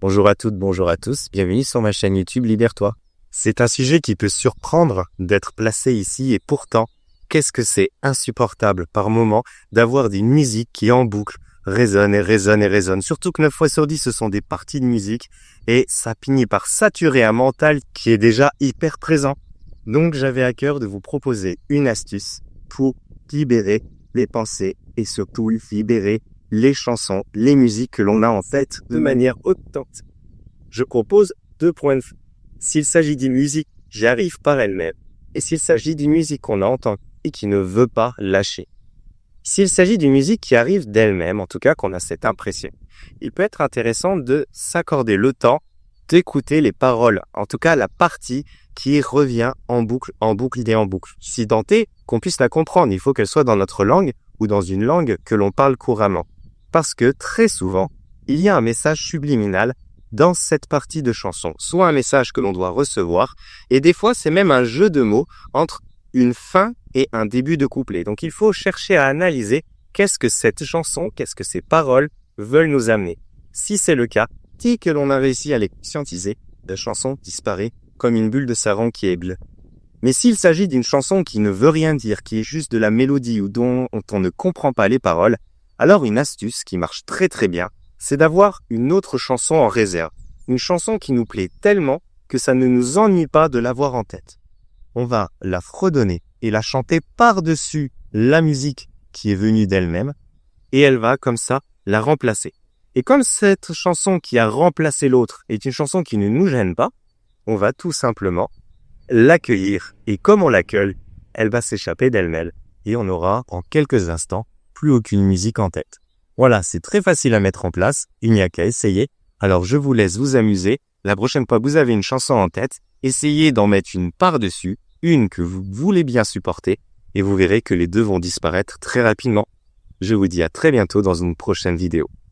Bonjour à toutes, bonjour à tous, bienvenue sur ma chaîne YouTube Libère-toi. C'est un sujet qui peut surprendre d'être placé ici et pourtant, qu'est-ce que c'est insupportable par moment d'avoir des musiques qui en boucle résonnent et résonnent et résonnent. Surtout que 9 fois sur 10 ce sont des parties de musique et ça finit par saturer un mental qui est déjà hyper présent. Donc j'avais à cœur de vous proposer une astuce pour libérer les pensées et surtout libérer les chansons, les musiques que l'on a en tête de manière haute. Je propose 2 points de vue. S'il s'agit d'une musique qui arrive par elle-même, et s'il s'agit d'une musique qu'on entend et qui ne veut pas lâcher. S'il s'agit d'une musique qui arrive d'elle-même, en tout cas qu'on a cette impression, il peut être intéressant de s'accorder le temps d'écouter les paroles, en tout cas la partie qui revient en boucle et en boucle. Si tant est qu'on puisse la comprendre, il faut qu'elle soit dans notre langue ou dans une langue que l'on parle couramment. Parce que très souvent, il y a un message subliminal dans cette partie de chanson, soit un message que l'on doit recevoir, et des fois c'est même un jeu de mots entre une fin et un début de couplet. Donc il faut chercher à analyser qu'est-ce que cette chanson, qu'est-ce que ces paroles veulent nous amener. Si c'est le cas, dès que l'on a réussi à les conscientiser, la chanson disparaît comme une bulle de savon qui est bleue. Mais s'il s'agit d'une chanson qui ne veut rien dire, qui est juste de la mélodie ou dont on ne comprend pas les paroles, alors une astuce qui marche très très bien, c'est d'avoir une autre chanson en réserve. Une chanson qui nous plaît tellement que ça ne nous ennuie pas de l'avoir en tête. On va la fredonner et la chanter par-dessus la musique qui est venue d'elle-même et elle va comme ça la remplacer. Et comme cette chanson qui a remplacé l'autre est une chanson qui ne nous gêne pas, on va tout simplement l'accueillir. Et comme on l'accueille, elle va s'échapper d'elle-même et on aura en quelques instants plus aucune musique en tête. Voilà, c'est très facile à mettre en place, il n'y a qu'à essayer. Alors je vous laisse vous amuser. La prochaine fois que vous avez une chanson en tête, essayez d'en mettre une par-dessus, une que vous voulez bien supporter, et vous verrez que les deux vont disparaître très rapidement. Je vous dis à très bientôt dans une prochaine vidéo.